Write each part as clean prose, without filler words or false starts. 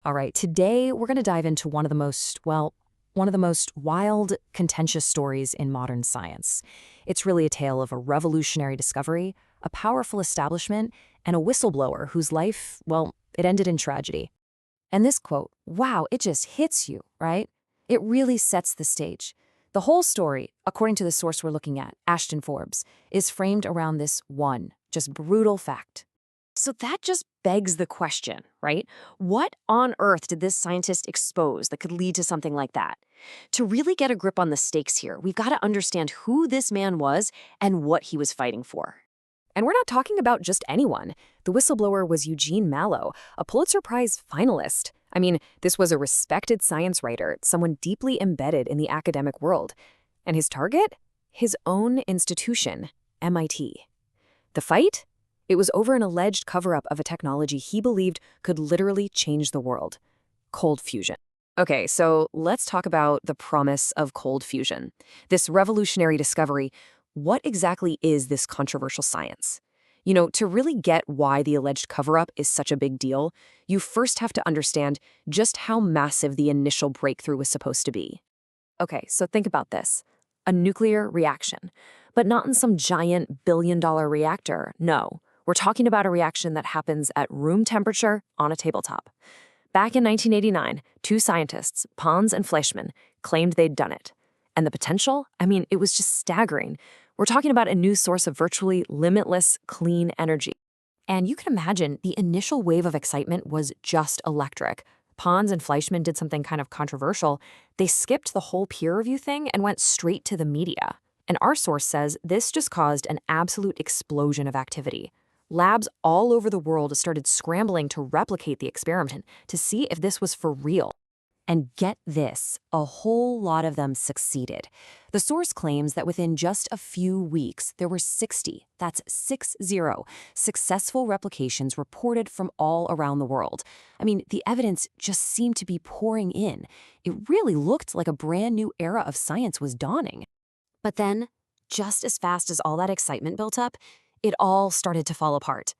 All right, today we're going to dive into one of the most wild, contentious stories in modern science. It's really a tale of a revolutionary discovery, a powerful establishment, and a whistleblower whose life, it ended in tragedy. And this quote, wow, it just hits you, right? It really sets the stage. The whole story, according to the source we're looking at, Ashton Forbes, is framed around this one, just brutal fact. So that just begs the question, right? What on earth did this scientist expose that could lead to something like that? To really get a grip on the stakes here, we've got to understand who this man was and what he was fighting for. And we're not talking about just anyone. The whistleblower was Eugene Mallove, a Pulitzer Prize finalist. I mean, this was a respected science writer, someone deeply embedded in the academic world. And his target? His own institution, MIT. The fight? It was over an alleged cover-up of a technology he believed could literally change the world: cold fusion. Okay, so let's talk about the promise of cold fusion. This revolutionary discovery, what exactly is this controversial science? To really get why the alleged cover-up is such a big deal, you first have to understand just how massive the initial breakthrough was supposed to be. Okay, so think about this. A nuclear reaction, but not in some giant billion-dollar reactor, no. We're talking about a reaction that happens at room temperature on a tabletop. Back in 1989, two scientists, Pons and Fleischmann, claimed they'd done it. And the potential? It was just staggering. We're talking about a new source of virtually limitless, clean energy. And you can imagine the initial wave of excitement was just electric. Pons and Fleischmann did something kind of controversial. They skipped the whole peer review thing and went straight to the media. And our source says this just caused an absolute explosion of activity. Labs all over the world started scrambling to replicate the experiment to see if this was for real. And get this, a whole lot of them succeeded. The source claims that within just a few weeks, there were 60, that's 60, successful replications reported from all around the world. The evidence just seemed to be pouring in. It really looked like a brand new era of science was dawning. But then, just as fast as all that excitement built up, it all started to fall apart.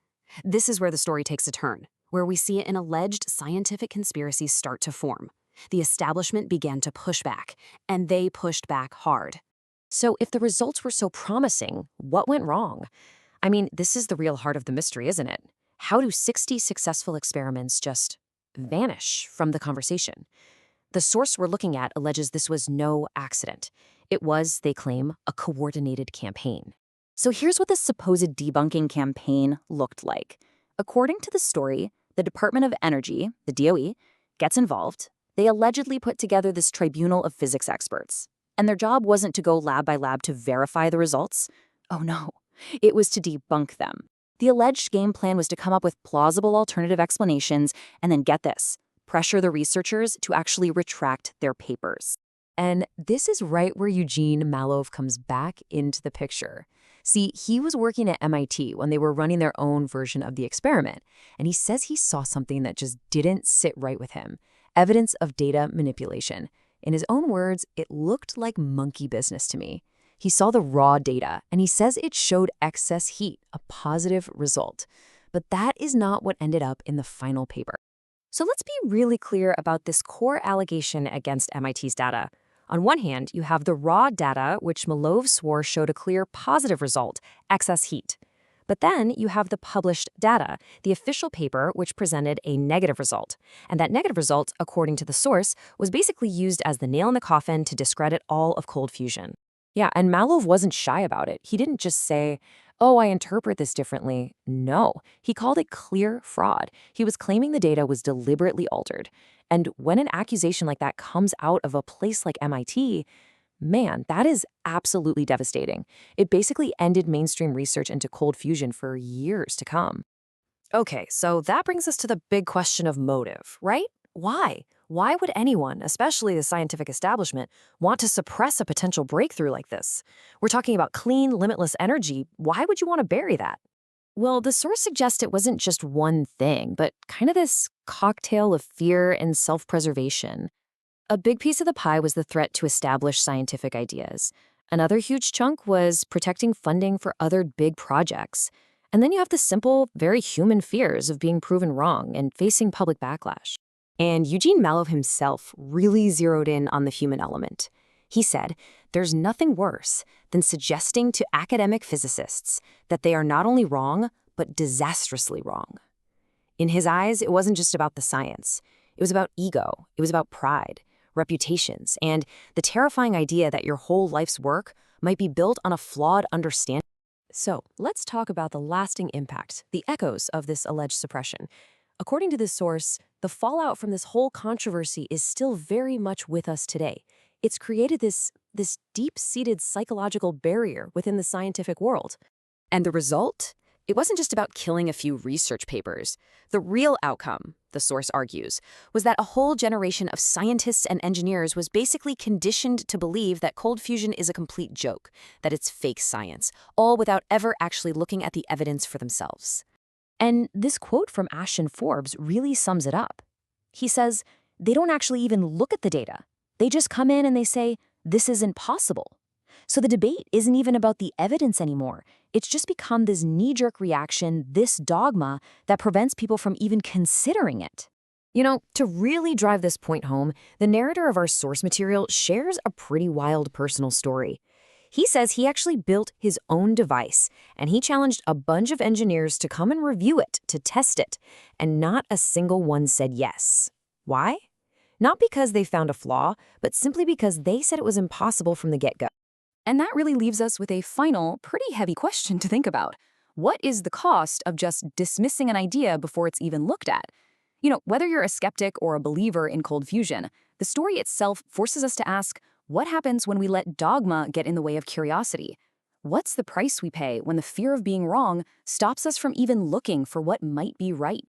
This is where the story takes a turn, where we see an alleged scientific conspiracy start to form. The establishment began to push back, and they pushed back hard. So if the results were so promising, what went wrong? This is the real heart of the mystery, isn't it? How do 60 successful experiments just vanish from the conversation? The source we're looking at alleges this was no accident. It was, they claim, a coordinated campaign. So here's what this supposed debunking campaign looked like. According to the story, the Department of Energy, the DOE, gets involved. They allegedly put together this tribunal of physics experts. And their job wasn't to go lab by lab to verify the results. Oh no, it was to debunk them. The alleged game plan was to come up with plausible alternative explanations and then, get this, pressure the researchers to actually retract their papers. And this is right where Eugene Mallove comes back into the picture. See, he was working at MIT when they were running their own version of the experiment, and he says he saw something that just didn't sit right with him: evidence of data manipulation. In his own words, it looked like monkey business to me. He saw the raw data, and he says it showed excess heat, a positive result. But that is not what ended up in the final paper. So let's be really clear about this core allegation against MIT's data. On one hand, you have the raw data, which Mallove swore showed a clear positive result: excess heat. But then you have the published data, the official paper, which presented a negative result. And that negative result, according to the source, was basically used as the nail in the coffin to discredit all of cold fusion. Yeah, and Mallove wasn't shy about it. He didn't just say, oh, I interpret this differently. No, he called it clear fraud. He was claiming the data was deliberately altered. And when an accusation like that comes out of a place like MIT, man, that is absolutely devastating. It basically ended mainstream research into cold fusion for years to come. Okay, so that brings us to the big question of motive, right? Why? Why would anyone, especially the scientific establishment, want to suppress a potential breakthrough like this? We're talking about clean, limitless energy. Why would you want to bury that? Well, the source suggests it wasn't just one thing, but kind of this cocktail of fear and self-preservation. A big piece of the pie was the threat to established scientific ideas. Another huge chunk was protecting funding for other big projects. And then you have the simple, very human fears of being proven wrong and facing public backlash. And Eugene Mallove himself really zeroed in on the human element. He said, "There's nothing worse than suggesting to academic physicists that they are not only wrong, but disastrously wrong." In his eyes, it wasn't just about the science. It was about ego, it was about pride, reputations, and the terrifying idea that your whole life's work might be built on a flawed understanding. So, let's talk about the lasting impact, the echoes of this alleged suppression. According to this source, the fallout from this whole controversy is still very much with us today. It's created this deep-seated psychological barrier within the scientific world. And the result? It wasn't just about killing a few research papers. The real outcome, the source argues, was that a whole generation of scientists and engineers was basically conditioned to believe that cold fusion is a complete joke, that it's fake science, all without ever actually looking at the evidence for themselves. And this quote from Ashton Forbes really sums it up. He says, "They don't actually even look at the data. They just come in and they say, 'This isn't possible.' So the debate isn't even about the evidence anymore. It's just become this knee-jerk reaction, this dogma, that prevents people from even considering it." You know, to really drive this point home, the narrator of our source material shares a pretty wild personal story. He says he actually built his own device, and he challenged a bunch of engineers to come and review it, to test it, and not a single one said yes. Why? Not because they found a flaw, but simply because they said it was impossible from the get-go. And that really leaves us with a final, pretty heavy question to think about. What is the cost of just dismissing an idea before it's even looked at? You know, whether you're a skeptic or a believer in cold fusion, the story itself forces us to ask, what happens when we let dogma get in the way of curiosity? What's the price we pay when the fear of being wrong stops us from even looking for what might be right?